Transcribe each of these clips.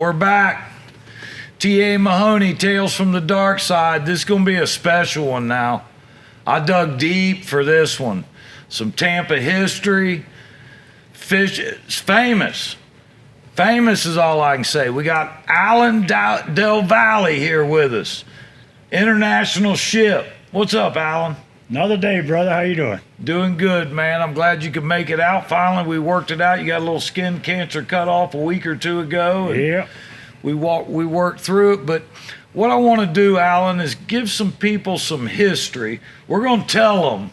We're back. T.A. Mahoney, Tales from the Darkside. This is going to be a special one now. I dug deep for this one. Some Tampa history. Fish, it's famous. Famous is all I can say. We got Alan Del Valle here with us. International ship. What's up, Alan? Another day, brother. How you doing? Doing good, man. I'm glad you could make it out. Finally, we worked it out. You got a little skin cancer cut off a week or two ago. Yeah. We worked through it. But what I want to do, Alan, is give some people some history. We're going to tell them.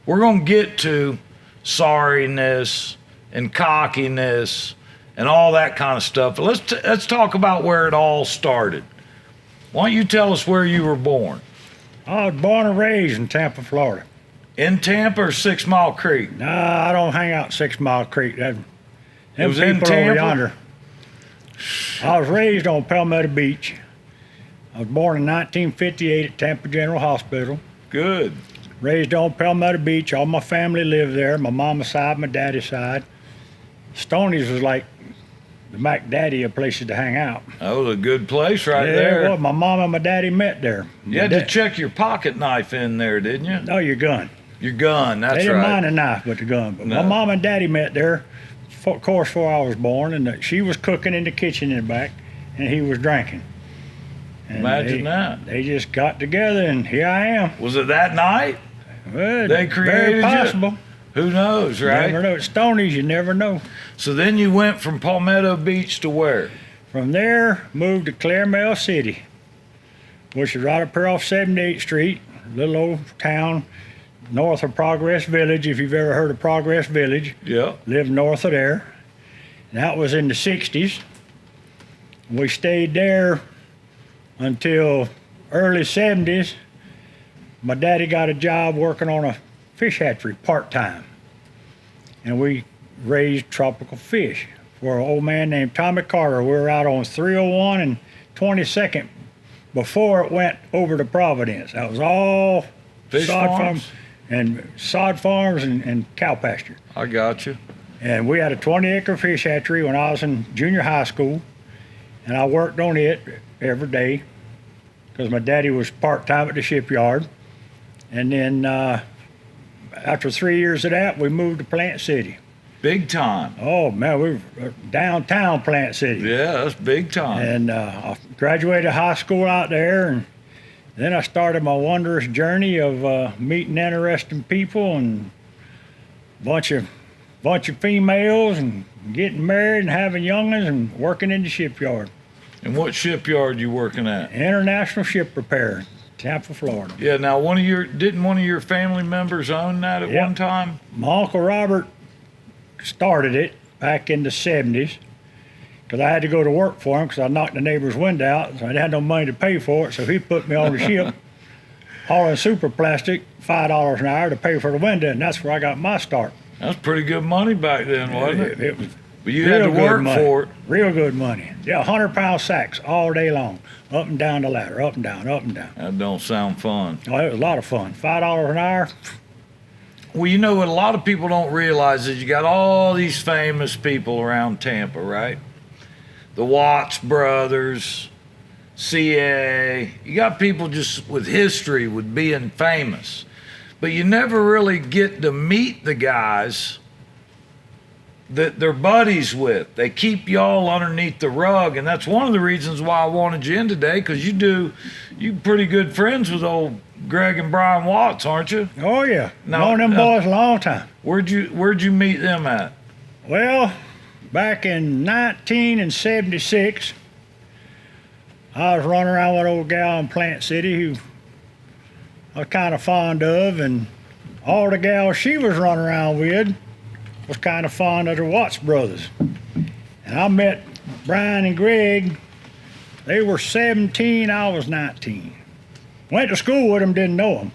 We're going to get to sorriness and cockiness and all that kind of stuff. But let's talk about where it all started. Why don't you tell us where you were born? I was born and raised in Tampa, Florida. In Tampa or 6 Mile Creek? Nah, I don't hang out 6 Mile Creek. Them was people in Tampa? over yonder. I was raised on Palmetto Beach. I was born in 1958 at Tampa General Hospital. Good. Raised on Palmetto Beach. All my family lived there. My mama's side, my daddy's side. Stoney's was like the Mac Daddy of places to hang out. That was a good place right Yeah, there. well, my mom and my daddy met there. You had to check your pocket knife in there, didn't you? No, your gun. Your gun, that's right. They didn't mind a knife, but the gun. But No. my mom and daddy met there, of course, before I was born, and she was cooking in the kitchen in the back, and he was drinking. And Imagine that. They just got together, and here I am. Was it that night? Well, They created very you? possible. Who knows, right? Never know. At Stoney's, you never know. So then you went from Palmetto Beach to where? From there, moved to Clair-Mel City, which is right up here off 78th Street, little old town north of Progress Village, if you've ever heard of Progress Village. Yeah. Lived north of there. And that was in the 60s. We stayed there until early 70s. My daddy got a job working on a fish hatchery part-time. And we raised tropical fish for an old man named Tommy Carter. We were out on 301 and 22nd before it went over to Providence. That was all Fish farms? Sod farms and cow pasture. I got you. And we had a 20-acre fish hatchery when I was in junior high school, and I worked on it every day because my daddy was part-time at the shipyard. And then after 3 years of that, we moved to Plant City. Big time. Oh, man, we were downtown Plant City. Yeah, that's big time. And I graduated high school out there, and then I started my wondrous journey of meeting interesting people and bunch of females and getting married and having young'uns and working in the shipyard. And what shipyard you working at? International Ship Repair, Tampa, Florida. Yeah, now didn't one of your family members own that at Yep. one time? My Uncle Robert started it back in the 70s because I had to go to work for him because I knocked the neighbor's window out, so I didn't have no money to pay for it, so he put me on the ship hauling super plastic, $5 an hour to pay for the window, and that's where I got my start. That's pretty good money back then, wasn't it? It was But you had to real good work money. for it. Real good money. Yeah, 100-pound sacks all day long, up and down the ladder, up and down, up and down. That don't sound fun. Oh, it was a lot of fun. $5 an hour. Well, you know what a lot of people don't realize is you got all these famous people around Tampa, right? The Watts brothers, CA. You got people just with history with being famous. But you never really get to meet the guys that they're buddies with. They keep y'all underneath the rug, and that's one of the reasons why I wanted you in today, because you pretty good friends with old Greg and Brian Watts, aren't you? Oh, yeah. Now, Known them boys a long time. Where'd you meet them at? Well, back in 1976, I was running around with an old gal in Plant City who I was kind of fond of, and all the gals she was running around with was kind of fond of the Watts brothers. And I met Brian and Greg. They were 17, I was 19. Went to school with them, didn't know them.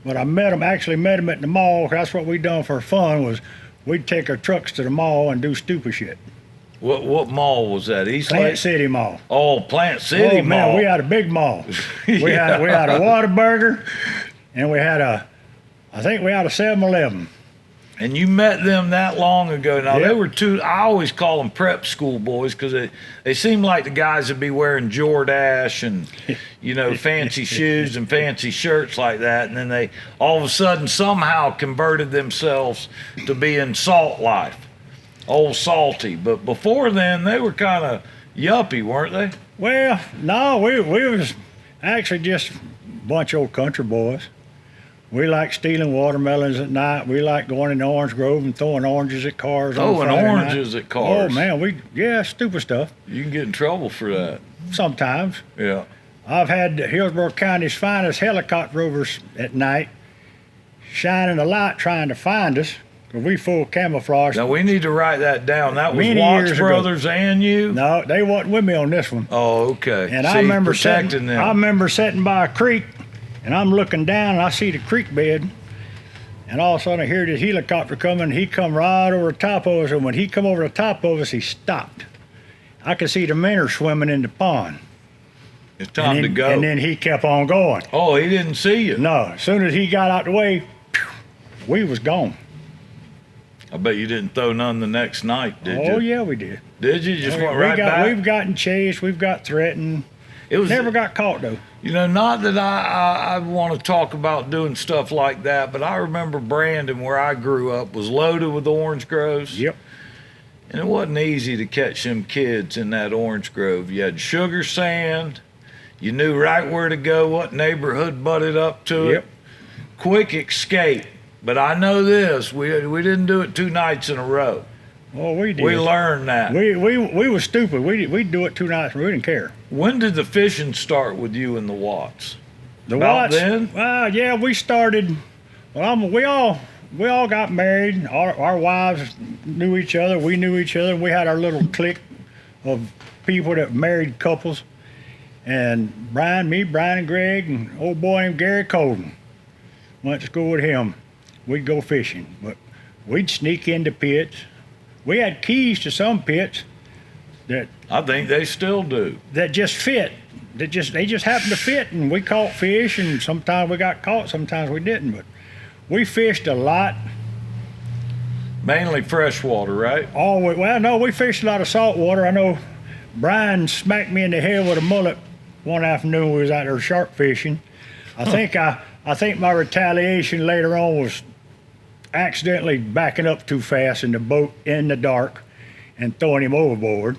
But I actually met them at the mall. That's what we done for fun, was we'd take our trucks to the mall and do stupid shit. What mall was that? East Plant Lake? City Mall. Oh, Plant City Oh, man, Mall. we had a big mall. We Yeah. had a Whataburger, and I think we had a 7-Eleven. And you met them that long ago. Now, Yep. they were two, I always call them prep school boys because they seem like the guys that be wearing Jordache and, you know, fancy shoes and fancy shirts like that. And then they all of a sudden somehow converted themselves to being salt life, old salty. But before then, they were kind of yuppie, weren't they? Well, no, we was actually just a bunch of old country boys. We like stealing watermelons at night. We like going in the orange grove and throwing oranges at cars. Oh, on and Friday oranges night. at cars. Oh man, stupid stuff. You can get in trouble for that. Sometimes. Yeah. I've had Hillsborough County's finest helicopter rovers at night shining a light trying to find us. 'Cause we full camouflage. Now, we need to write that down. That was Many Watts years ago. Brothers and you? No, they wasn't with me on this one. Oh, okay. And See, I remember protecting them. I remember sitting by a creek, and I'm looking down, and I see the creek bed, and all of a sudden I hear this helicopter coming. He come right over the top of us, and when he come over the top of us, he stopped. I could see the minnows swimming in the pond. It's time and to then, go. And then he kept on going. Oh, he didn't see you. No, as soon as he got out the way, we was gone. I bet you didn't throw none the next night, did you? Oh yeah, we did. Did you? Just went right back? We've gotten chased. We've got threatened. It was Never got caught though. You know, not that I want to talk about doing stuff like that, but I remember Brandon, where I grew up, was loaded with orange groves. Yep. And it wasn't easy to catch them kids in that orange grove. You had sugar sand. You knew right where to go, what neighborhood butted up to it. Yep. Quick escape. But I know this, we didn't do it 2 nights in a row. Oh, we did. We learned that. We was stupid. We'd do it 2 nights. We didn't care. When did the fishing start with you and the Watts? The About Watts. then? Yeah, we started. Well, we all got married. Our wives knew each other. We knew each other. We had our little clique of people that married couples. And Brian and Greg, and old boy named Gary Colden went to school with him. We'd go fishing, but we'd sneak into pits. We had keys to some pits that I think they still do. just fit. They just happened to fit, and we caught fish. And sometimes we got caught, sometimes we didn't. But we fished a lot. Mainly freshwater, right? No, we fished a lot of saltwater. I know Brian smacked me in the head with a mullet one afternoon. We was out there shark fishing. I think my retaliation later on was accidentally backing up too fast in the boat in the dark and throwing him overboard.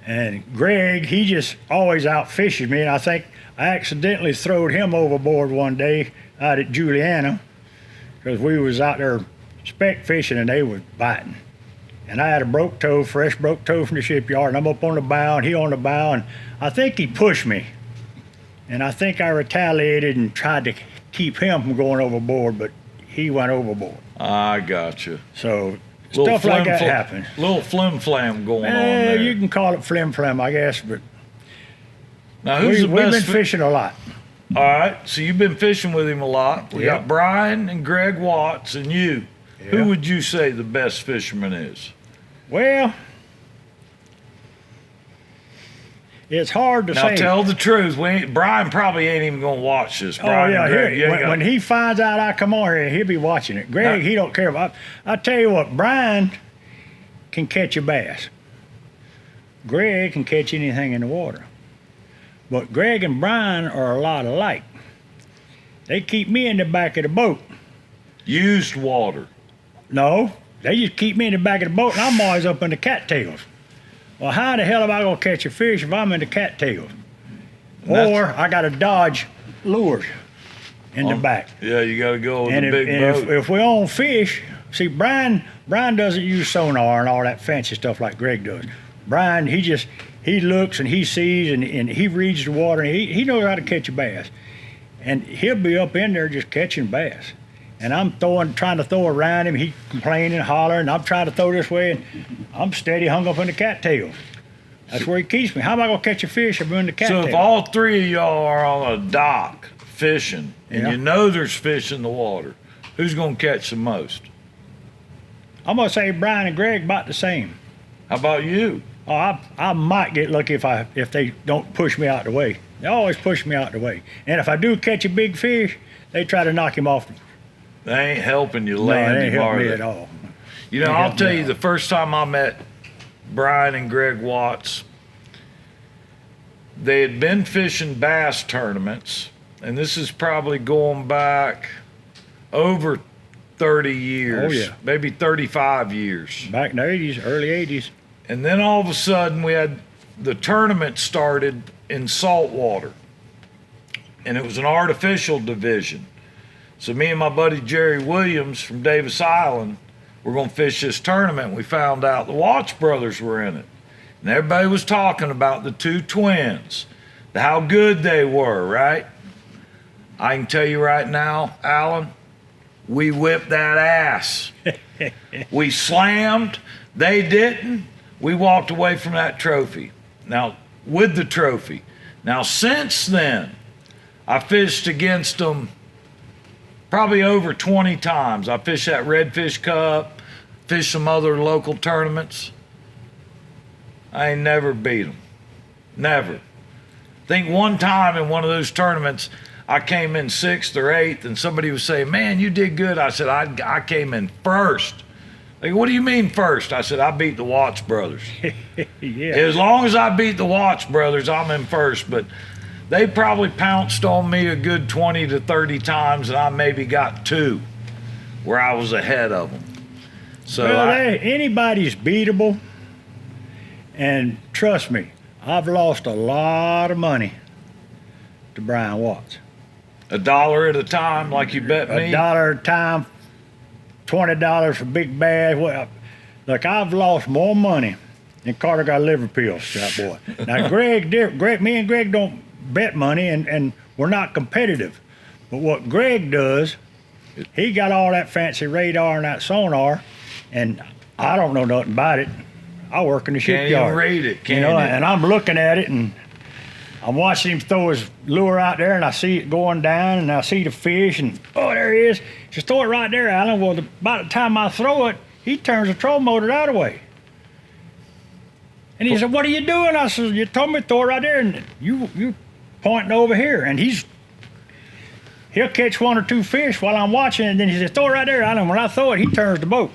And Greg, he just always out fishes me, and I think I accidentally throwed him overboard one day out at Juliana because we was out there speck fishing and they was biting. And I had a fresh broke toe from the shipyard, and I'm up on the bow and he on the bow, and I think he pushed me. And I think I retaliated and tried to keep him from going overboard, but he went overboard. I gotcha. So stuff like that happens. Little flim-flam going on there. You can call it flim-flam, I guess, but Now, who's the we've best? been fishing a lot. All right, so you've been fishing with him a lot. We got Brian and Greg Watts and you. Yeah. Who would you say the best fisherman is? Well, it's hard to Now say. tell the truth. Brian probably ain't even gonna watch this. Brian and Greg, you ain't when he finds out I come on here, he'll be watching it. Greg, he don't care about. I tell you what, Brian can catch a bass. Greg can catch anything in the water. But Greg and Brian are a lot alike. They keep me in the back of the boat. used water. No, they just keep me in the back of the boat, and I'm always up in the cattails. Well, how the hell am I gonna catch a fish if I'm in the cattails? Or I gotta dodge lures in the back. Yeah, you got to go with And the big boat. if we own fish, see, Brian doesn't use sonar and all that fancy stuff like Greg does. Brian, he looks and he sees and he reads the water, and he knows how to catch a bass. And he'll be up in there just catching bass. And I'm trying to throw around him. He complaining, hollering. I'm trying to throw this way, and I'm steady hung up in the cattails. That's where he keeps me. How am I gonna catch a fish if I'm in the cattails? So if all three of y'all are on a dock fishing, and Yeah. you know there's fish in the water, who's gonna catch the most? I'm gonna say Brian and Greg about the same. How about you? Oh, I might get lucky if they don't push me out the way. They always push me out the way. And if I do catch a big fish, they try to knock him off They ain't helping you No, land it ain't him, helped are me they? at all. You know, Ain't I'll helped me tell at you, all. the first time I met Brian and Greg Watts, they had been fishing bass tournaments, and this is probably going back over 30 years, Oh, yeah. maybe 35 years. Back in the 80s, early 80s. And then all of a sudden, we had the tournament started in saltwater, and it was an artificial division. So me and my buddy Jerry Williams from Davis Island were going to fish this tournament. We found out the Watts brothers were in it, and everybody was talking about the two twins, how good they were, right? I can tell you right now, Alan, we whipped that ass. We slammed, they didn't. We walked away from that trophy. Now, with the trophy. Now, since then, I fished against them probably over 20 times. I fished that Redfish Cup, fished some other local tournaments. I ain't never beat them. Never. I think one time in one of those tournaments, I came in 6th or 8th, and somebody was saying, man, you did good. I said, I came in first. They go, what do you mean first? I said, I beat the Watts brothers. Yeah. As long as I beat the Watts brothers, I'm in first. But they probably pounced on me a good 20 to 30 times, and I maybe got 2 where I was ahead of them. So Well, anybody's beatable. And trust me, I've lost a lot of money to Brian Watts. $1 at a time, like you bet me. $1 a time, $20 for big bass. Well, look, I've lost more money than Carter got liver pills, that boy. Now, me and Greg don't bet money, and we're not competitive. But what Greg does, he got all that fancy radar and that sonar, and I don't know nothing about it. I work in the Can't shipyard. even read it, can you know, you? and I'm looking at it, and I'm watching him throw his lure out there, and I see it going down, and I see the fish, and oh, there he is. Just throw it right there, Alan. Well, by the time I throw it, he turns the trolling motor that away. And he said, what are you doing? I said, you told me to throw it right there, and you pointing over here. And he'll catch 1 or 2 fish while I'm watching, and then he said, throw it right there, Alan. When I throw it, he turns the boat.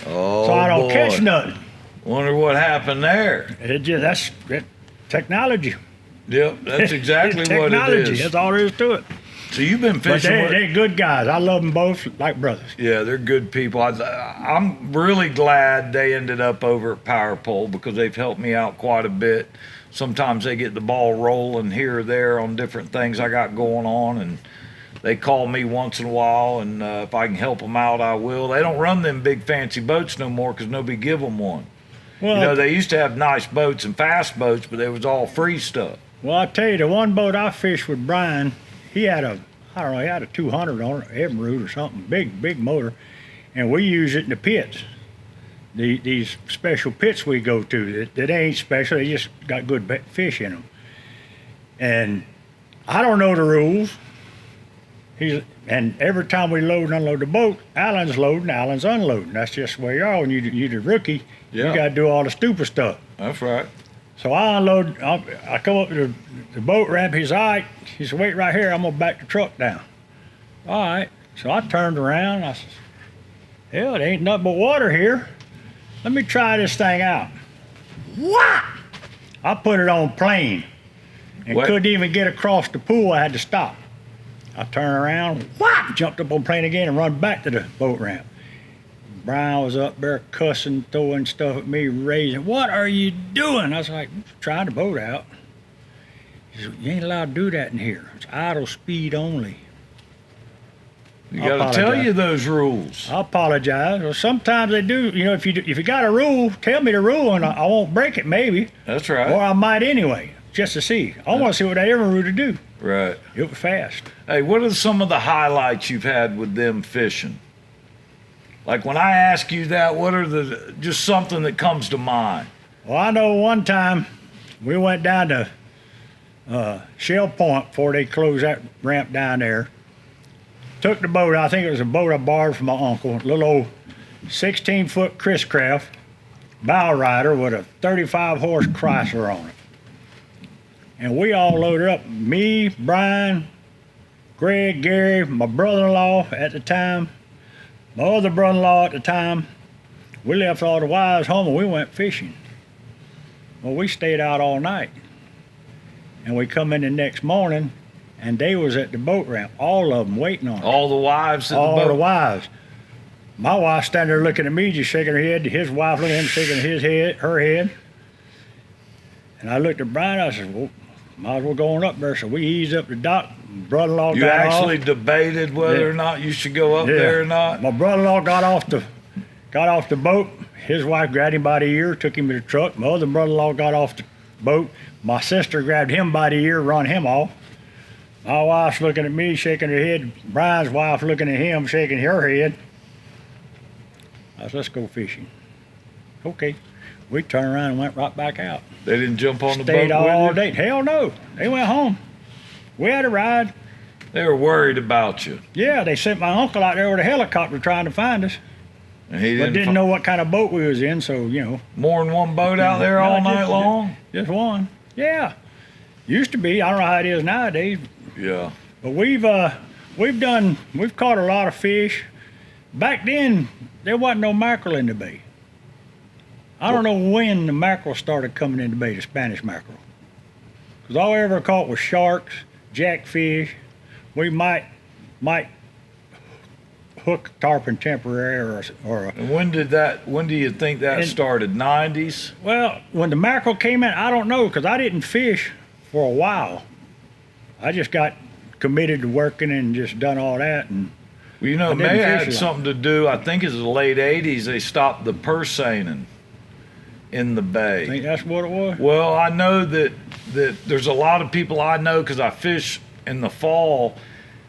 Oh, So I don't boy. catch nothing. Wonder what happened there. That's technology. Yep, that's exactly what it Technology. is. That's all there is to it. So you've been But fishing with... they're good guys. I love them both like brothers. Yeah, they're good people. I'm really glad they ended up over at Power Pole because they've helped me out quite a bit. Sometimes they get the ball rolling here or there on different things I got going on, and they call me once in a while, and if I can help them out, I will. They don't run them big fancy boats no more because nobody give them one. Well, You know, they used to have nice boats and fast boats, but they was all free stuff. well, I tell you, the one boat I fished with Brian, he had a 200 on it, Emerald or something, big motor, and we use it in the pits. These special pits we go to, that ain't special, they just got good fish in them. And I don't know the rules. And every time we load and unload the boat, Alan's loading, Alan's unloading. That's just where you are when you're the rookie. Yeah. You got to do all the stupid stuff. That's right. So I unload, I come up to the boat ramp, he's all right. He said, wait right here, I'm gonna back the truck down. All right, so I turned around, I said, hell, it ain't nothing but water here. Let me try this thing out. What? I put it on plane and What? couldn't even get across the pool, I had to stop. I turned around, what? Jumped up on plane again and run back to the boat ramp. Brian was up there cussing, throwing stuff at me, raising. What are you doing? I was like, trying the boat out. He said, you ain't allowed to do that in here. It's idle speed only. You I got to tell apologize. you those rules. I apologize. Well, sometimes they do. You know, if you got a rule, tell me the rule, and I won't break it, maybe, That's or right. I might anyway, just to see. I want to see what they ever rule to do. Right. It was fast. Hey, what are some of the highlights you've had with them fishing? Like when I ask you that, what are just something that comes to mind? Well, I know one time we went down to Shell Point before they closed that ramp down there. Took the boat, I think it was a boat I borrowed from my uncle, a little old 16-foot Chris Craft bow rider with a 35-horse Chrysler on it. And we all loaded up, me, Brian, Greg, Gary, my brother-in-law at the time, my other brother-in-law at the time, we left all the wives home and we went fishing. Well, we stayed out all night. And we come in the next morning and they was at the boat ramp, all of them waiting on us. All the wives at the boat? All the wives. My wife standing there looking at me, just shaking her head. His wife looking at him, shaking her head. And I looked at Brian, I said, well, might as well go on up there. So we eased up the dock. Brother-in-law You got actually off. Debated whether or not you should go up there or not? My brother-in-law got off the boat. His wife grabbed him by the ear, took him to the truck. My other brother-in-law got off the boat. My sister grabbed him by the ear, run him off. My wife's looking at me, shaking her head. Brian's wife looking at him, shaking her head. I said, let's go fishing. Okay. We turned around and went right back out. They didn't jump on the boat Stayed all with you? day. Hell no. They went home. We had a ride. They were worried about you. Yeah, they sent my uncle out there with a helicopter trying to find us. And he But didn't know what kind of boat we was in, so, you know. More than one boat out there all night long? Just one. Yeah. Used to be. I don't know how it is nowadays. Yeah. But we've caught a lot of fish. Back then, there wasn't no mackerel in the bay. I don't know when the mackerel started coming in the bay, the Spanish mackerel. Because all I ever caught was sharks, jackfish. We might hook tarpon temporary or And when do you think that started? 90s? well, when the mackerel came in, I don't know, because I didn't fish for a while. I just got committed to working and just done all that. And Well, you know, I it didn't may have fish had a lot. something to do, I think it's the late 80s, they stopped the purse seining in the I bay. think that's what it was. Well, I know that there's a lot of people I know, because I fish in the fall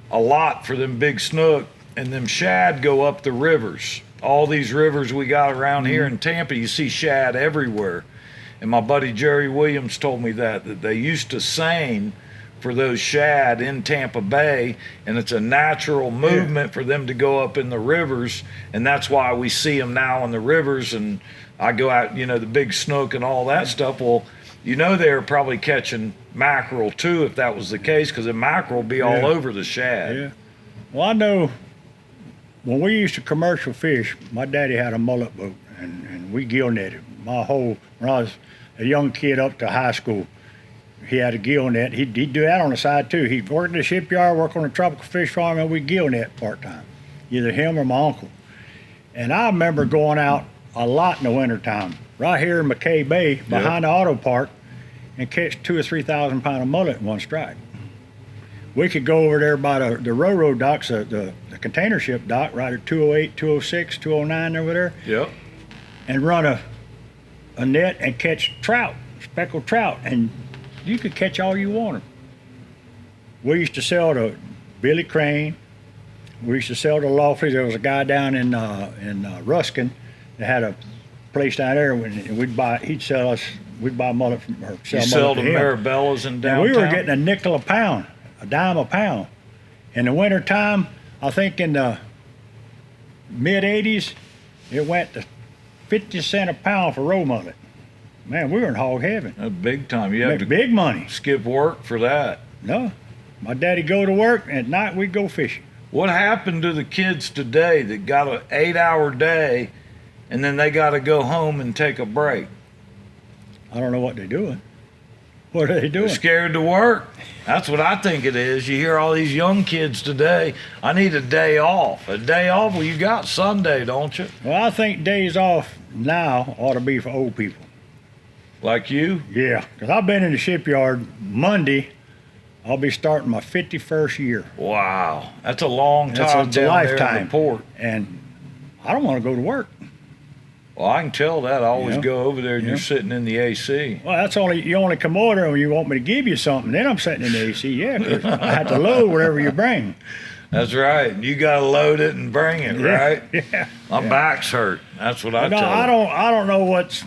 a lot for them big snook, and them shad go up the rivers. All these rivers we got around here in Tampa, you see shad everywhere. And my buddy Jerry Williams told me that they used to seine for those shad in Tampa Bay, and it's a natural movement for them to go up in the rivers, and that's why we see them now in the rivers. And I go out, you know, the big snook and all that stuff. Well, you know, they were probably catching mackerel too, if that was the case, because the mackerel be all over the shad. Yeah. Well, I know when we used to commercial fish, my daddy had a mullet boat, and we gill netted. When I was a young kid up to high school, he had a gill net. He'd do that on the side too. He'd work in the shipyard, work on a tropical fish farm, and we'd gill net part-time, either him or my uncle. And I remember going out a lot in the wintertime, right here in McKay Bay, behind the auto park, and catch 2,000 or 3,000 pound of mullet in one strike. We could go over there by the railroad docks, the container ship dock, right at 208, 206, 209 over there, Yep. and run a net and catch trout, speckled trout, and you could catch all you wanted. We used to sell to Billy Crane. We used to sell to Lawfleys. There was a guy down in Ruskin that had a place down there, and we'd buy mullet from her. You sell to him. Marabellas in And downtown? we were getting a nickel a pound, a dime a pound. In the wintertime, I think in the mid 80s, it went to 50 cents a pound for roe mullet. Man, we were in hog heaven. That's big time. You have Make to big money. skip work for that. No, my daddy go to work, and at night we'd go fishing. What happened to the kids today that got an 8-hour day and then they got to go home and take a break? I don't know what they're doing. What are they They're doing? scared to work. That's what I think it is. You hear all these young kids today, I need a day off. A day off? Well, you got Sunday, don't you? Well, I think days off now ought to be for old people. Like you? Yeah, because I've been in the shipyard Monday. I'll be starting my 51st year. Wow. That's a long That's time a down there in lifetime. the port. And I don't want to go to work. Well, I can tell that. I always Yeah. go over there and Yeah. you're sitting in the AC. Well, you only come over there when you want me to give you something. Then I'm sitting in the AC. Yeah, 'cause I have to load whatever you bring. That's right. You got to load it and bring it, right? Yeah. My back's hurt. That's what I No, tell I them. don't know what's.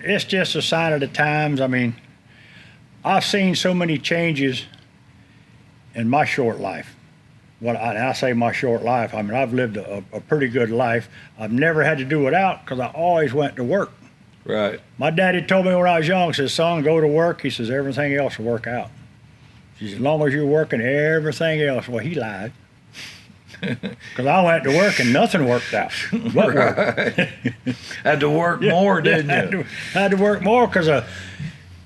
It's just a sign of the times. I mean, I've seen so many changes in my short life. I say my short life, I mean, I've lived a pretty good life. I've never had to do without because I always went to work. Right. My daddy told me when I was young, he says, son, go to work. He says, everything else will work out. She said, as long as you're working everything else. Well, he lied. Because I went to work and nothing worked out. What worked? Had to work more, didn't you? Had to work more because of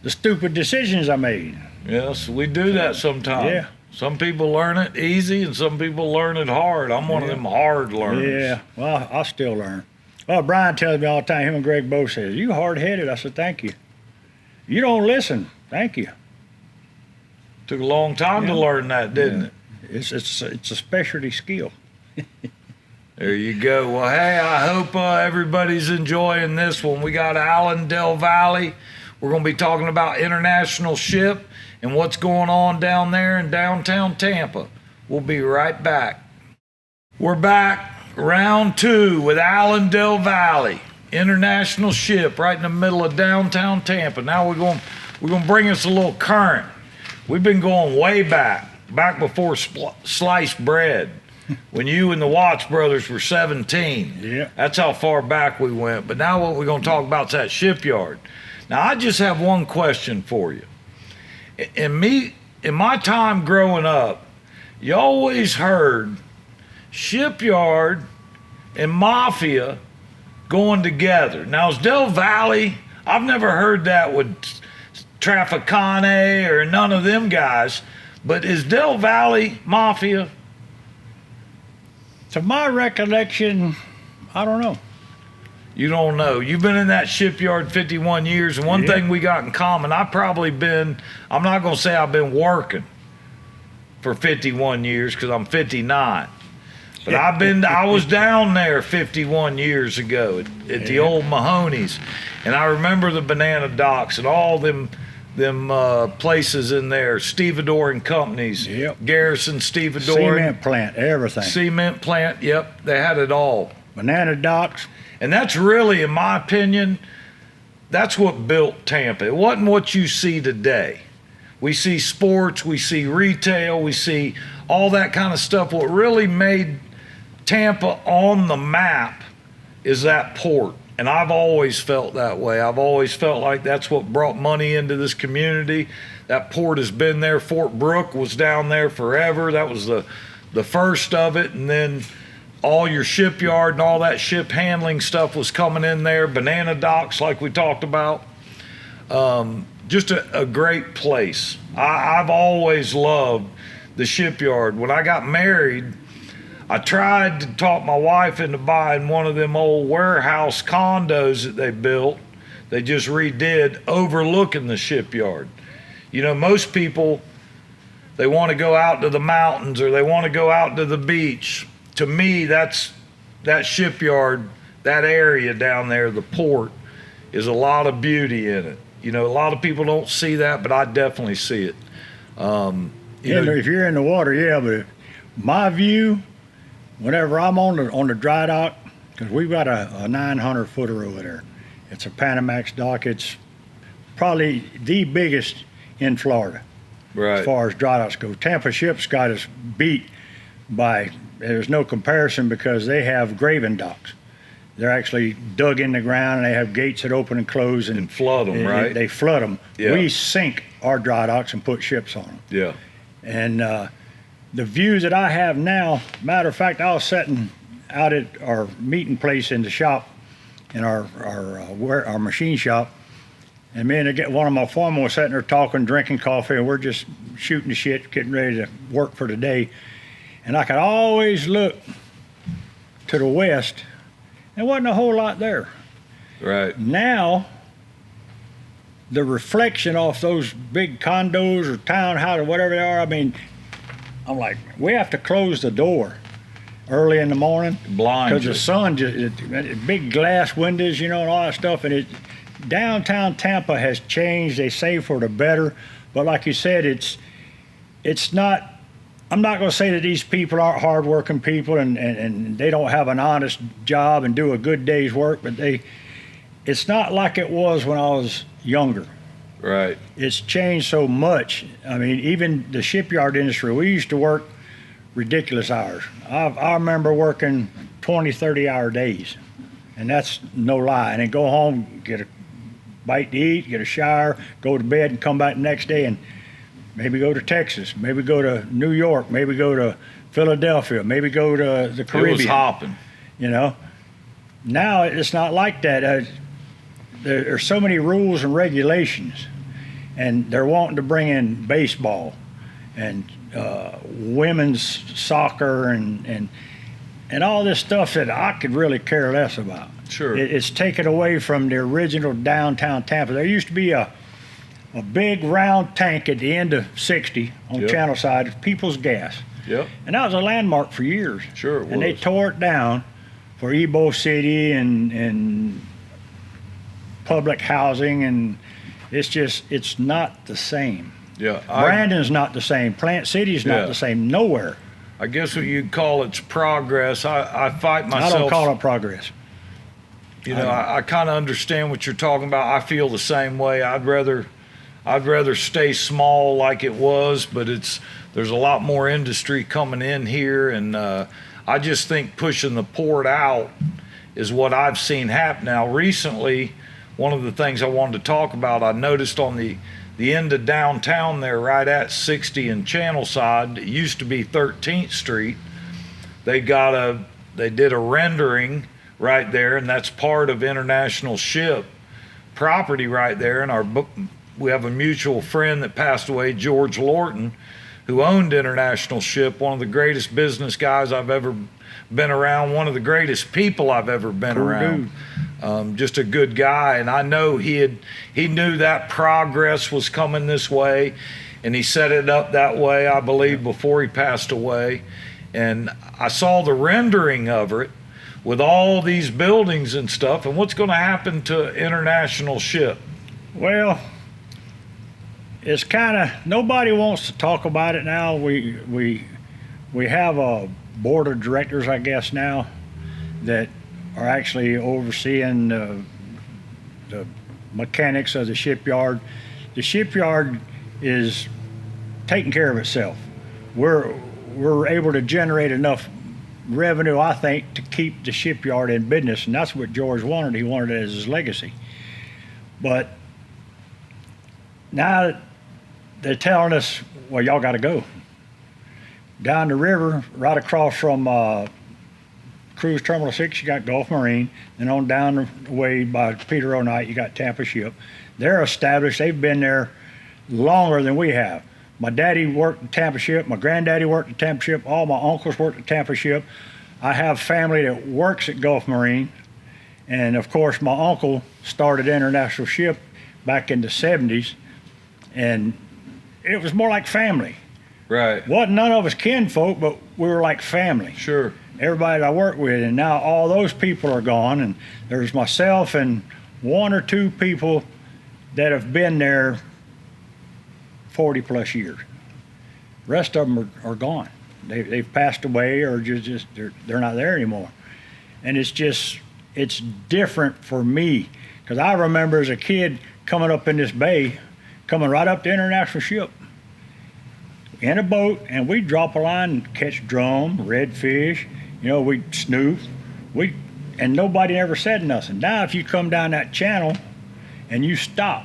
the stupid decisions I made. Yes, we do that sometimes. Yeah. Some people learn it easy and some people learn it hard. I'm one of them hard learners. Yeah, well, I still learn. Well, Brian tells me all the time, him and Greg both says, you hard-headed. I said, thank you. You don't listen. Thank you. Took a long time to learn that, didn't it? It's a specialty skill. There you go. Well, hey, I hope everybody's enjoying this one. We got Alan Del Valle. We're going to be talking about international ship and what's going on down there in downtown Tampa. We'll be right back. We're back, round 2 with Alan Del Valle, international ship right in the middle of downtown Tampa. Now we're going to bring us a little current. We've been going way back before sliced bread, when you and the Watts brothers were 17. Yeah. That's how far back we went. But now what we're going to talk about is that shipyard. Now, I just have one question for you. In my time growing up, you always heard shipyard and mafia going together. Now, is Del Valle, I've never heard that with Trafficante or none of them guys, but is Del Valle mafia? To my recollection, I don't know. You don't know. You've been in that shipyard 51 years, and one thing we got in common, I'm not going to say I've been working for 51 years because I'm 59. But I was down there 51 years ago at the old Mahoney's, and I remember the banana docks and all them places in there, Stevedore and Companies, Garrison, Stevedore. Cement plant, everything. Cement plant, yep, they had it all. Banana docks. And that's really, in my opinion, that's what built Tampa. It wasn't what you see today. We see sports, we see retail, we see all that kind of stuff. What really made Tampa on the map is that port. And I've always felt that way. I've always felt like that's what brought money into this community. That port has been there. Fort Brooke was down there forever. That was the first of it. And then all your shipyard and all that ship handling stuff was coming in there. Banana docks, like we talked about. Just a great place. I've always loved the shipyard. When I got married, I tried to talk my wife into buying one of them old warehouse condos that they built. They just redid, overlooking the shipyard. You know, most people, they want to go out to the mountains or they want to go out to the beach. To me, that shipyard, that area down there, the port, is a lot of beauty in it. You know, a lot of people don't see that, but I definitely see it. If you're in the water, but my view, whenever I'm on the dry dock, because we've got a 900-footer over there. It's a Panamax dock. It's probably the biggest in Florida, right, as far as dry docks go. Tampa Ship's got us beat by, there's no comparison because they have graven docks. They're actually dug in the ground and they have gates that open and close and flood them, right? They flood them. Yeah. We sink our dry docks and put ships on them. Yeah. And the views that I have now, matter of fact, I was sitting out at our meeting place in the shop, in our machine shop, and me and one of my foremen was sitting there talking, drinking coffee, and we're just shooting the shit, getting ready to work for the day. And I could always look to the west. There wasn't a whole lot there. Right. Now, the reflection off those big condos or townhouses or whatever they are, I mean, I'm like, we have to close the door early in the morning. Blind. Because the sun big glass windows, you know, and all that stuff. And downtown Tampa has changed, they say, for the better. But like you said, it's not, I'm not going to say that these people aren't hardworking people and they don't have an honest job and do a good day's work, but it's not like it was when I was younger. Right. It's changed so much. I mean, even the shipyard industry, we used to work ridiculous hours. I remember working 20, 30-hour days, and that's no lie. And then go home, get a bite to eat, get a shower, go to bed, and come back the next day. And maybe go to Texas, maybe go to New York, maybe go to Philadelphia, maybe go to the Caribbean. It was hopping. You know, now it's not like that. There are so many rules and regulations, and they're wanting to bring in baseball and women's soccer and all this stuff that I could really care less about. Sure. It's taken away from the original downtown Tampa. There used to be a big round tank at the end of 60 on Channel Side of People's Gas. Yep. And that was a landmark for years. Sure it was. And they tore it down for Ebo City and public housing, and it's not the same. Yeah. Brandon's not the same. Plant City's not the same. Nowhere. I guess what you'd call it's progress. I fight myself. I don't call it progress. You know, I kind of understand what you're talking about. I feel the same way. I'd rather stay small like it was, but there's a lot more industry coming in here, and I just think pushing the port out is what I've seen happen. Now, recently, one of the things I wanted to talk about, I noticed on the end of downtown there, right at 60 and Channel Side, it used to be 13th Street. They did a rendering right there, and that's part of International Ship property right there. And we have a mutual friend that passed away, George Lorton, who owned International Ship, one of the greatest business guys I've ever been around, one of the greatest people I've ever been around. Just a good guy, and I know he knew that progress was coming this way, and he set it up that way, I believe, before he passed away. And I saw the rendering of it with all these buildings and stuff, and what's going to happen to International Ship? Well, it's kind of, nobody wants to talk about it now. We have a board of directors, I guess, now that are actually overseeing the mechanics of the shipyard. The shipyard is taking care of itself. We're able to generate enough revenue, I think, to keep the shipyard in business, and that's what George wanted. He wanted it as his legacy. But now they're telling us, well, y'all got to go down the river, right across from Cruise Terminal 6, you got Gulf Marine, and on down the way by Peter O'Knight, you got Tampa Ship. They're established. They've been there longer than we have. My daddy worked at Tampa Ship. My granddaddy worked at Tampa Ship. All my uncles worked at Tampa Ship. I have family that works at Gulf Marine. And, of course, my uncle started International Ship back in the 70s. And it was more like family. Right. Wasn't none of us kinfolk, but we were like family. Sure. Everybody that I worked with, and now all those people are gone, and there's myself and one or two people that have been there 40 plus years. The rest of them are gone. They've passed away, or just they're not there anymore. And it's different for me, because I remember as a kid coming up in this bay, coming right up to International Ship in a boat, and we'd drop a line and catch drum, redfish. You know, we'd snoop, and nobody ever said nothing. Now, if you come down that channel and you stop,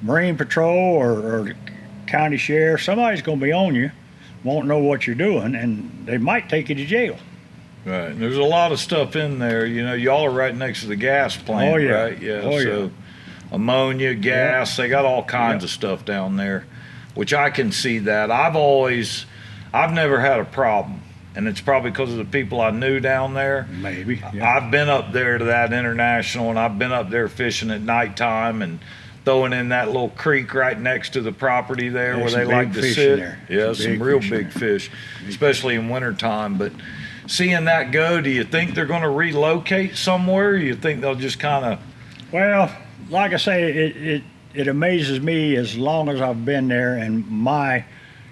Marine Patrol or County Sheriff, somebody's going to be on you, won't know what you're doing, and they might take you to jail. Right. And there's a lot of stuff in there. You know, y'all are right next to the gas plant, right? Yeah. Oh, so ammonia, gas, they got all kinds of stuff down there, which I can see that. I've never had a problem. And it's probably because of the people I knew down there. Maybe. Yeah. I've been up there to that International, and I've been up there fishing at nighttime and throwing in that little creek right next to the property there where they like to sit. Yeah, some real big fish, especially in wintertime. But seeing that go, do you think they're going to relocate somewhere? Or you think they'll just kind of... Well, like I say, it amazes me as long as I've been there, and my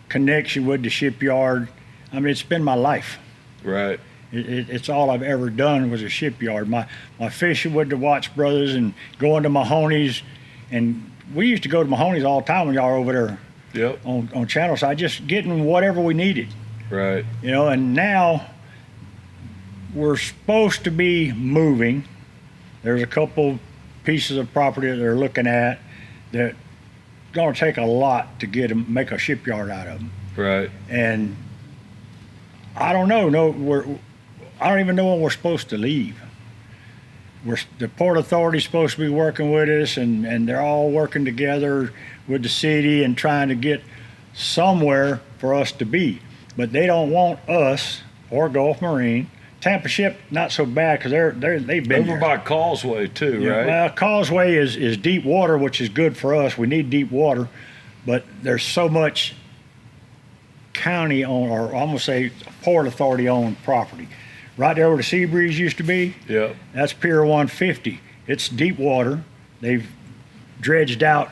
connection with the shipyard. I mean, it's been my life. Right. It's all I've ever done was a shipyard. My fishing with the Watts brothers and going to Mahoney's, and we used to go to Mahoney's all the time when y'all were over there. Yep. On Channel Side, just getting whatever we needed. Right. You know, and now we're supposed to be moving. There's a couple pieces of property that they're looking at that going to take a lot to make a shipyard out of them. Right. And I don't know. I don't even know when we're supposed to leave. The Port Authority's supposed to be working with us, and they're all working together with the city and trying to get somewhere for us to be. But they don't want us or Gulf Marine. Tampa Ship, not so bad because they've been over by Causeway too, yeah, right? Well, Causeway is deep water, which is good for us. We need deep water, but there's so much county owned, or I'm gonna say Port Authority owned property. Right there where the Sea Breeze used to be, Yeah. that's Pier 150. It's deep water. They've dredged out,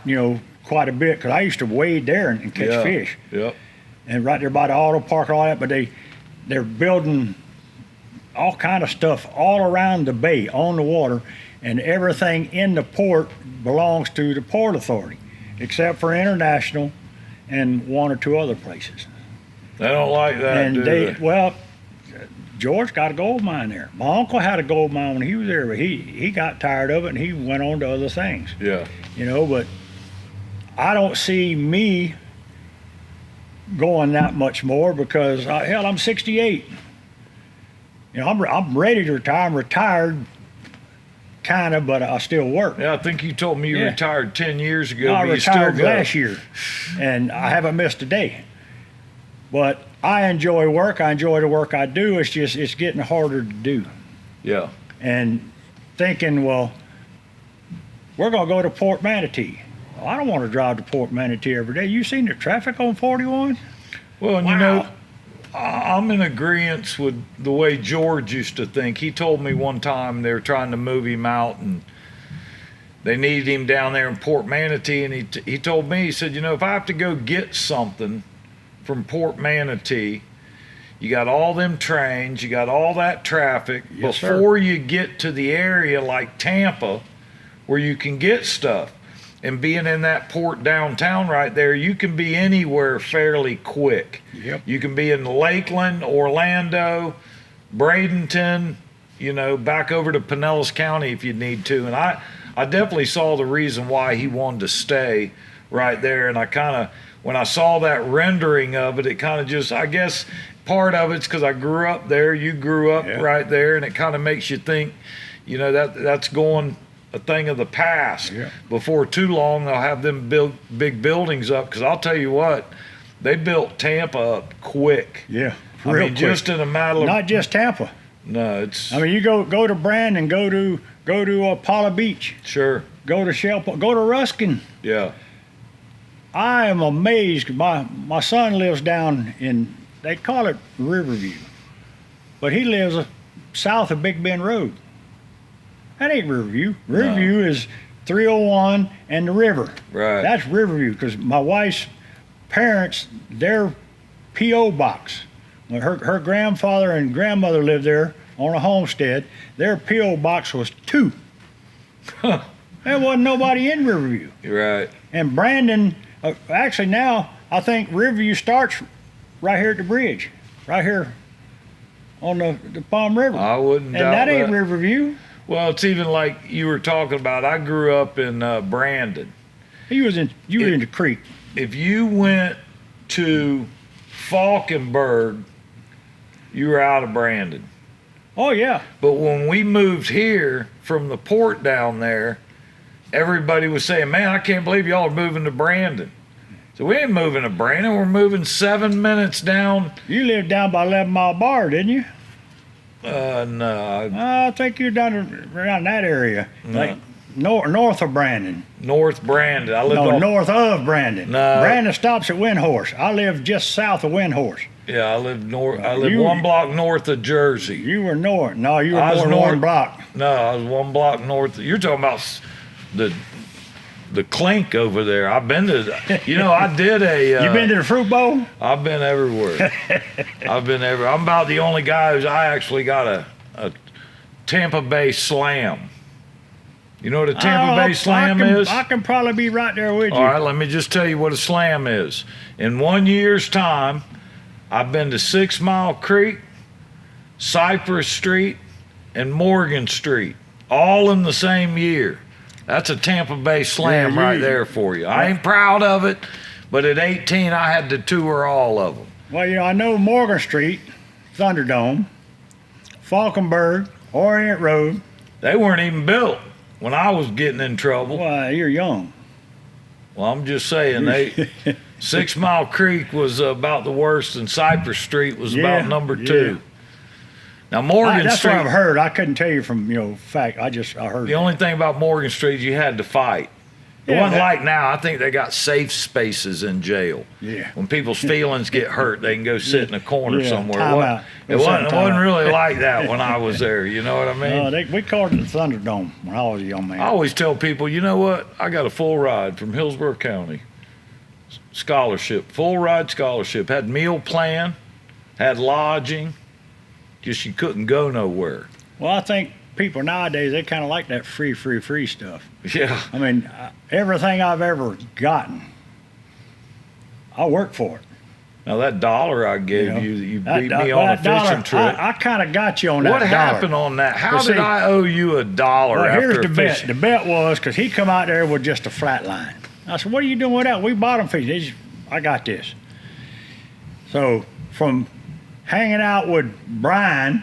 quite a bit because I used to wade there and catch fish. Yep. And right there by the auto park and all that, but they're building all kind of stuff all around the bay on the water, and everything in the port belongs to the Port Authority, except for International and one or two other places. They don't like that, And do they? well, George got a gold mine there. My uncle had a gold mine when he was there, but he got tired of it and he went on to other things. Yeah. But I don't see me going that much more because hell, I'm 68. I'm ready to retire. I'm retired, kind of, but I still work. Yeah, I think you told me you retired 10 years ago. I but you still retired go. last year, and I haven't missed a day. But I enjoy work. I enjoy the work I do. It's getting harder to do. Yeah. And thinking, well, we're going to go to Port Manatee. Well, I don't want to drive to Port Manatee every day. You seen the traffic on 41? Well, and Wow. I'm in agreement with the way George used to think. He told me one time they were trying to move him out and they needed him down there in Port Manatee, and he told me, he said, if I have to go get something from Port Manatee, you got all them trains, you got all that traffic Yes, before you get to the area like Tampa where you can get stuff. And being in that port downtown right there, you can be anywhere fairly quick. Yep. You can be in Lakeland, Orlando, Bradenton, back over to Pinellas County if you need to. And I definitely saw the reason why he wanted to stay right there. And when I saw that rendering of it, it kind of just, I guess part of it's because I grew up there, you grew up right there, and it kind of makes you think, that's going a thing of the past. Yeah. Before too long, they'll have them build big buildings up, because I'll tell you what, they built Tampa up quick. Yeah, real quick. Just in a matter of... Not just Tampa. No, it's... I mean, you go to Brandon, go to Palmetto Beach. Sure. Go to Shell, go to Ruskin. Yeah. I am amazed. My son lives down in, they call it Riverview, but he lives south of Big Bend Road. That ain't Riverview. Riverview is 301 and the river. Right. That's Riverview, because my wife's parents, their P.O. box, when her grandfather and grandmother lived there on a homestead, their P.O. box was 2. Huh. There wasn't nobody in Riverview. You're right. And Brandon, actually now, I think Riverview starts right here at the bridge, right here on the Palm River. I wouldn't doubt that ain't Riverview. Well, it's even like you were talking about. I grew up in Brandon. You were in the creek. If you went to Falkenberg, you were out of Brandon. Oh yeah. But when we moved here from the port down there, everybody was saying, "Man, I can't believe y'all are moving to Brandon." So we ain't moving to Brandon. We're moving 7 minutes down. You lived down by 11 Mile Bar, didn't you? No. I think you're down around that area, like north of Brandon. North Brandon. I lived north of Brandon. No. Brandon stops at Windhorse. I live just south of Windhorse. Yeah, I lived north. I lived 1 block north of Jersey. You were north. No, you were more than 1 block. No, I was 1 block north. You're talking about the clink over there. I've been to, I did a... You been to the Fruit Bowl? I've been everywhere. I'm about the only guy I actually got a Tampa Bay Slam. You know what a Tampa Bay Slam is? I can probably be right there with you. All right, let me just tell you what a slam is. In 1 year's time, I've been to 6 Mile Creek, Cypress Street, and Morgan Street, all in the same year. That's a Tampa Bay slam Yeah, right there for you. I ain't proud of it, but at 18, I had to tour all of them. Well, I know Morgan Street, Thunderdome, Falkenberg, Orient Road. They weren't even built when I was getting in trouble. Well, you're young. Well, I'm just saying, 6 Mile Creek was about the worst, and Cypress Street was about number 2. Now, Morgan that's Street. what I've heard. I couldn't tell you from fact. I heard. The only thing about Morgan Street, you had to fight. It wasn't like now. I think they got safe spaces in jail. Yeah. When people's feelings get hurt, they can go sit in a corner somewhere. Time It wasn't really like that when I was there. You know what I mean? We called it the Thunderdome when I was a young man. I always tell people, you know what? I got a full ride from Hillsborough County. Scholarship, full ride scholarship. Had meal plan, had lodging. Just you couldn't go nowhere. Well, I think people nowadays, they kind of like that free stuff. Yeah. I mean, everything I've ever gotten, I worked for it. Now that $1 I gave you beat me on a fishing trip. I kind of got you on that $1. What happened on that? How did I owe you $1 well, after here's the fishing? bet. The bet was because he come out there with just a flat line. I said, what are you doing with that? We bottom fish. I got this. So from hanging out with Brian,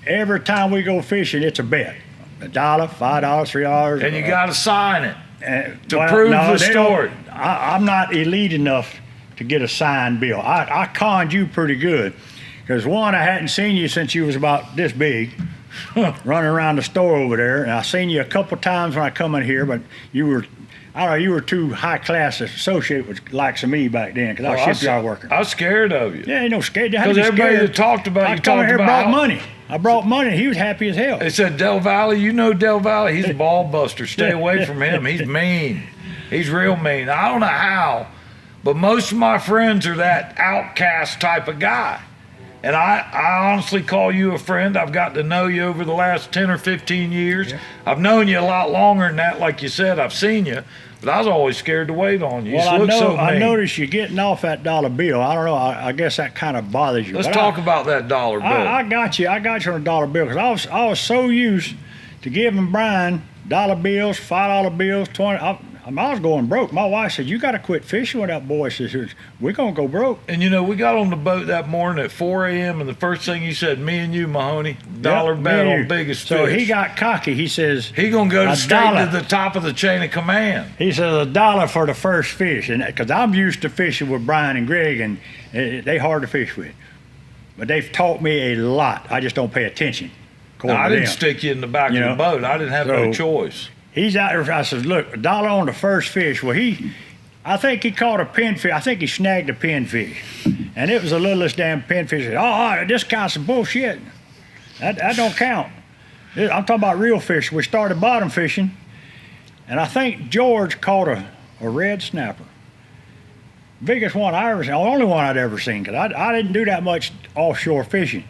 every time we go fishing, it's a bet. $1, $5, $3. And you got to sign it to well, prove no, the story. I'm not elite enough to get a signed bill. I conned you pretty good. Because one, I hadn't seen you since you was about this big, running around the store over there. And I seen you a couple times when I come in here, but you were too high class to associate with likes of me back then, because I was shipyard worker. I was scared of you. Yeah, ain't no scared. Because everybody that talked about you talked about brought money. I brought money, and he was happy as hell. They said, Del Valle, you know Del Valle, he's a ball buster. Stay away from him. He's mean. He's real mean. I don't know how, but most of my friends are that outcast type of guy. And I honestly call you a friend. I've got to know you over the last 10 or 15 years. Yeah. I've known you a lot longer than that. Like you said, I've seen you. But I was always scared to wait on you. Well, I noticed you getting off that $1 bill. I don't know. I guess that kind of bothers you. Let's talk about that $1 bill. I got you. I got you on a $1 bill because I was so used to giving Brian $1 bills, $5 bills, 20. I was going broke. My wife said, you got to quit fishing with that boy. She says, we're going to go broke. And, we got on the boat that morning at 4 a.m., and the first thing he said, me and you, Mahoney, $1 bet on biggest fish. So he got cocky. He says, he going to go straight to the top of the chain of command. He says, $1 for the first fish. And because I'm used to fishing with Brian and Greg, and they hard to fish with. But they've taught me a lot. I just don't pay attention. No, I didn't stick you in the back of the boat. I didn't have no choice. He's out there. I said, look, $1 on the first fish. Well, I think he caught a pinfish. I think he snagged a pinfish. And it was the littlest damn pinfish. He said, oh, this counts some bullshit. That don't count. I'm talking about real fish. We started bottom fishing, and I think George caught a red snapper. Biggest one I ever seen, the only one I'd ever seen, because I didn't do that much offshore fishing.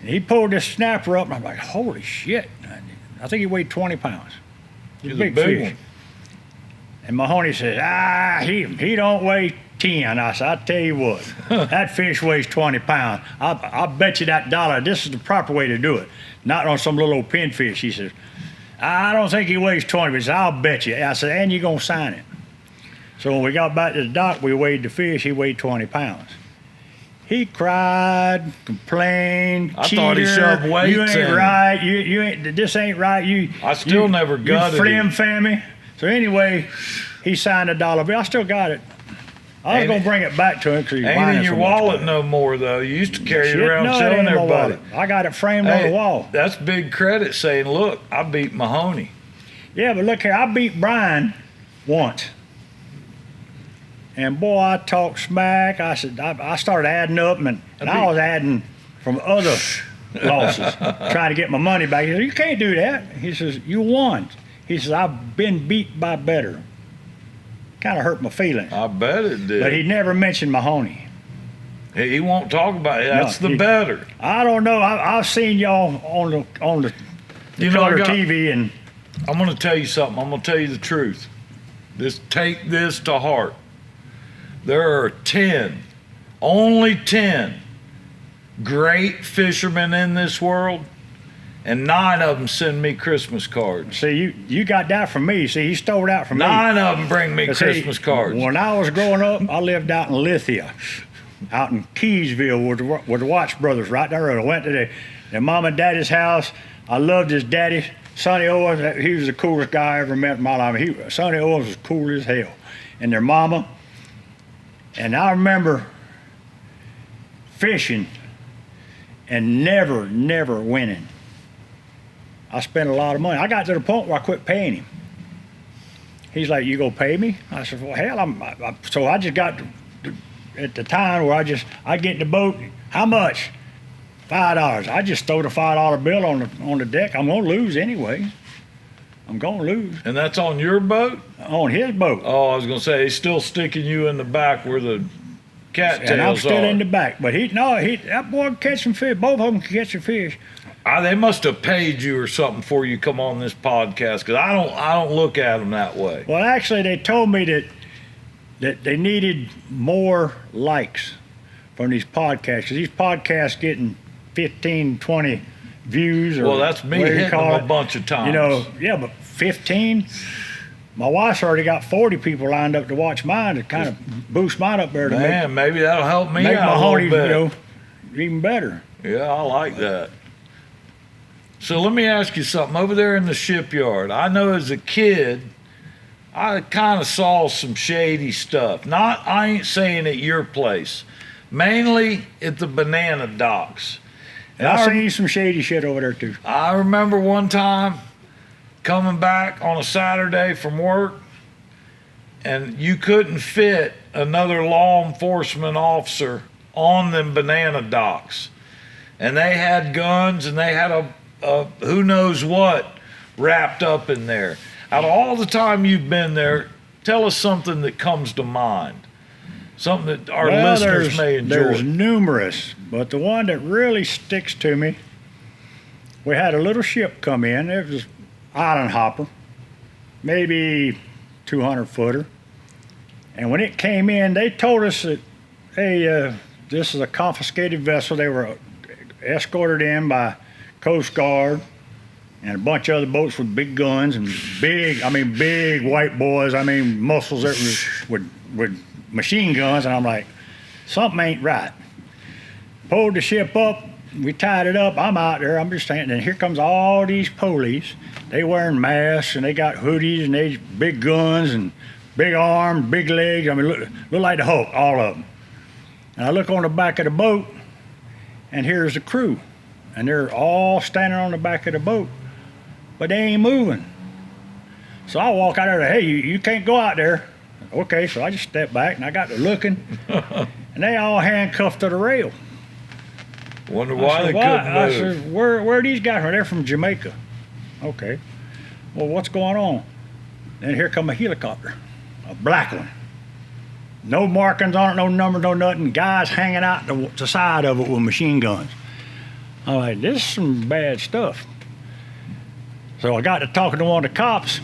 And he pulled this snapper up, and I'm like, holy shit. I think he weighed 20 pounds. He's a big fish. One. And Mahoney says, he don't weigh 10. I said, I tell you what, that fish weighs 20 pounds. I'll bet you that $1. This is the proper way to do it. Not on some little old pinfish. He says, I don't think he weighs 20, but he said, I'll bet you. I said, and you're going to sign it. So when we got back to the dock, we weighed the fish. He weighed 20 pounds. He cried, complained, I thought he shoved weights you ain't in. right. You ain't. This ain't right. I still never got it. You flim fammy. So anyway, he signed a $1 bill. I still got it. I was gonna bring it back to him because he's ain't in your wallet no more though. You used to carry it around showing everybody. I got it framed on the wall. That's big credit saying, look, I beat Mahoney. Yeah, but look here, I beat Brian once. And boy, I talked smack. I said, I started adding up, and I was adding from other losses, trying to get my money back. He said, you can't do that. He says, you won. He says, I've been beat by better. Kind of hurt my feelings. I bet it did. But he never mentioned Mahoney. He won't talk about it. That's the better. I don't know. I've seen y'all on the color TV, and I'm going to tell you something. I'm going to tell you the truth. Take this to heart. There are 10, only 10 great fishermen in this world, and 9 of them send me Christmas cards. See, you got that from me. See, he stole that from me. 9 of them bring me 'Cause Christmas cards. When I was growing up, I lived out in Lithia, out in Keysville with the Watts brothers, right down the road. I went to their mom and daddy's house. I loved his daddy, Sonny Owens. He was the coolest guy I ever met in my life. Sonny Owens was cool as hell. And their mama. And I remember fishing and never winning. I spent a lot of money. I got to the point where I quit paying him. He's like, "You gonna pay me?" I said, "Well, hell, so I just got at the time where I get in the boat. How much? $5. I just throw the $5 bill on the deck. I'm gonna lose anyway. I'm gonna lose. And that's on your boat? On his boat. Oh, I was gonna say he's still sticking you in the back where the cattails are. And I'm still in the back. But that boy can catch some fish. Both of them can catch some fish. They must have paid you or something before you come on this podcast, because I don't look at them that way. Well, actually, they told me that they needed more likes from these podcasts. 'Cause these podcasts getting 15, 20 views. Well, that's me hitting them a bunch of times. Yeah, but 15. My wife's already got 40 people lined up to watch mine to kind of boost mine up there to maybe that'll help me make out Mahoney, a little bit. Even better. Yeah, I like that. So let me ask you something. Over there in the shipyard, I know as a kid, I kind of saw some shady stuff. I ain't saying at your place, mainly at the banana docks. And I seen some shady shit over there too. I remember one time coming back on a Saturday from work, and you couldn't fit another law enforcement officer on them banana docks. And they had guns, and they had a who knows what wrapped up in there. Out of all the time you've been there, tell us something that comes to mind. Something that our listeners may enjoy. There's numerous, but the one that really sticks to me, we had a little ship come in. It was island hopper, maybe 200-footer. And when it came in, they told us that, hey, this is a confiscated vessel. They were escorted in by Coast Guard and a bunch of other boats with big guns and big white boys. Muscles that with machine guns. And I'm like, something ain't right. Pulled the ship up. We tied it up. I'm out there. I'm just standing. And here comes all these police. They wearing masks and they got hoodies and they big guns and big arms, big legs. Look like the Hulk, all of them. And I look on the back of the boat, and here's the crew. And they're all standing on the back of the boat, but they ain't moving. So I walk out there, hey, you can't go out there. Okay, so I just stepped back and I got to looking, and they all handcuffed to the rail. Wonder why they couldn't move. I said, where are these guys from? They're from Jamaica. Okay. Well, what's going on? Then here come a helicopter, a black one. No markings on it, no numbers, no nothing. Guys hanging out the side of it with machine guns. I'm like, this is some bad stuff. So I got to talking to one of the cops.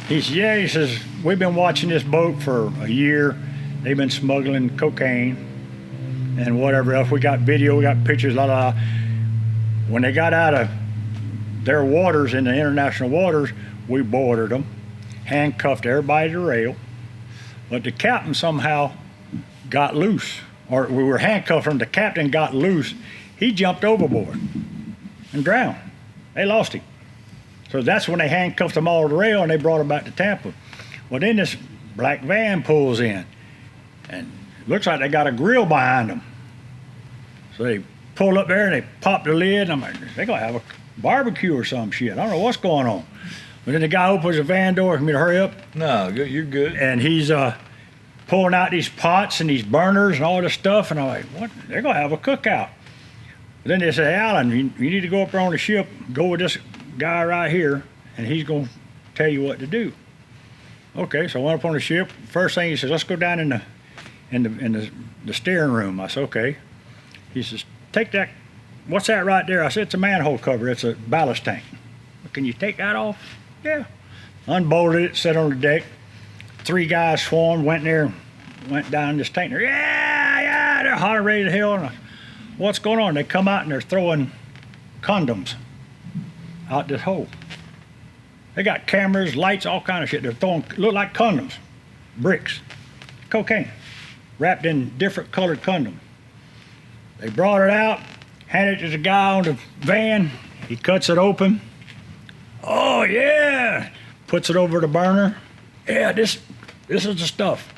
He said, yeah, he says, we've been watching this boat for a year. They've been smuggling cocaine and whatever else. We got video, we got pictures, la la. When they got out of their waters, in the international waters, we boarded them, handcuffed everybody to the rail. But the captain somehow got loose, or we were handcuffing. The captain got loose. He jumped overboard and drowned. They lost him. So that's when they handcuffed them all to the rail and they brought him back to Tampa. Well, then this black van pulls in, and it looks like they got a grill behind them. So they pull up there and they pop the lid, and I'm like, they're gonna have a barbecue or some shit. I don't know what's going on. But then the guy opens the van door for me to hurry up. No, you're good. And he's pulling out these pots and these burners and all this stuff, and I'm like, what? They're gonna have a cookout. Then they say, Alan, you need to go up there on the ship, go with this guy right here, and he's going to tell you what to do. Okay, so I went up on the ship. First thing he says, let's go down in the steering room. I said, okay. He says, take that, what's that right there? I said, it's a manhole cover. It's a ballast tank. Can you take that off? Yeah. Unbolted it, sat on the deck. 3 guys swarmed, went in there, went down this tank. Yeah, they're hot and ready to hell. And what's going on? They come out and they're throwing condoms out this hole. They got cameras, lights, all kind of shit. They're throwing, look like condoms, bricks, cocaine, wrapped in different colored condom. They brought it out, handed it to the guy on the van. He cuts it open. Oh yeah, puts it over the burner. Yeah, this is the stuff.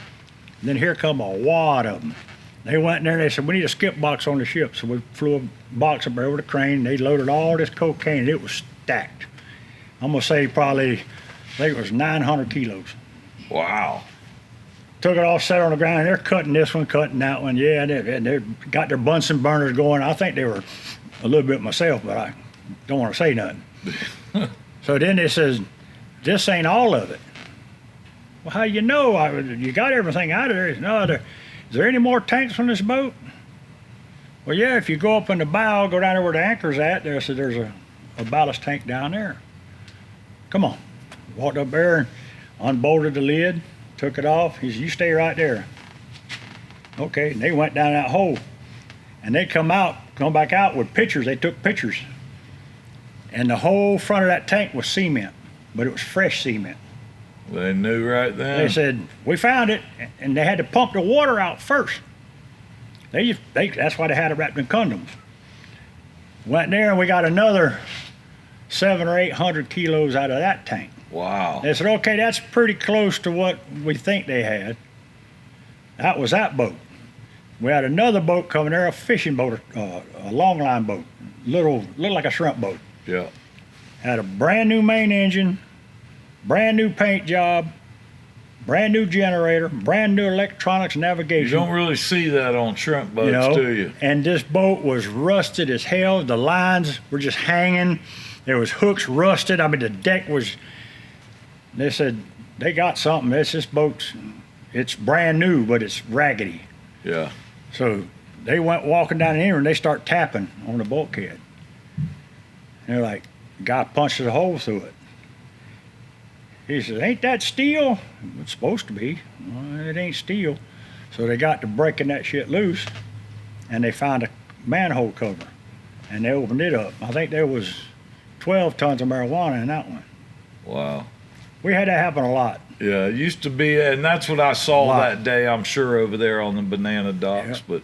And then here come a wad of them. They went in there and they said, we need a skip box on the ship. So we flew a box up there over the crane. And they loaded all this cocaine and it was stacked. I'm gonna say probably, I think it was 900 kilos. Wow. Took it all, set on the ground, and they're cutting this one, cutting that one. Yeah, and they got their Bunsen burners going. I think they were a little bit myself, but I don't want to say nothing. So then it says, this ain't all of it. Well, how you know? You got everything out of there. No, is there any more tanks on this boat? Well, yeah, if you go up in the bow, go down there where the anchor's at, there's a ballast tank down there. Come on. Walked up there and unbolted the lid, took it off. He said, you stay right there. Okay, and they went down that hole. And they come back out with pictures. They took pictures. And the whole front of that tank was cement, but it was fresh cement. They knew right then. They said, we found it, and they had to pump the water out first. That's why they had it wrapped in condoms. Went there and we got another 700 or 800 kilos out of that tank. Wow. They said, okay, that's pretty close to what we think they had. That was that boat. We had another boat coming there, a fishing boat, a longline boat, little like a shrimp boat. Yeah. Had a brand new main engine, brand new paint job, brand new generator, brand new electronics navigation. You don't really see that on shrimp boats, do you? And this boat was rusted as hell. The lines were just hanging. There was hooks rusted. I mean, the deck was, they said, they got something. This boat's, it's brand new, but it's raggedy. Yeah. So they went walking down the end and they start tapping on the bulkhead. And they're like, the guy punches a hole through it. He says, ain't that steel? It's supposed to be. Well, it ain't steel. So they got to breaking that shit loose and they found a manhole cover and they opened it up. I think there was 12 tons of marijuana in that one. Wow. We had that happen a lot. Yeah, it used to be, and that's what I saw that day, I'm sure, over there on the banana docks. Yep. But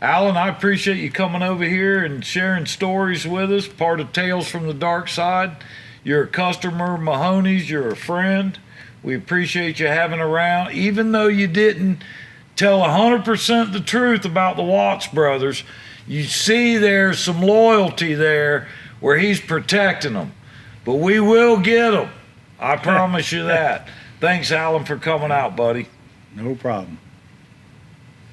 Alan, I appreciate you coming over here and sharing stories with us, part of Tales from the Darkside. You're a customer, Mahoney's, you're a friend. We appreciate you having around. Even though you didn't tell 100% the truth about the Watts brothers, you see there's some loyalty there where he's protecting them. But we will get them. I promise you that. Thanks, Alan, for coming out, buddy. No problem.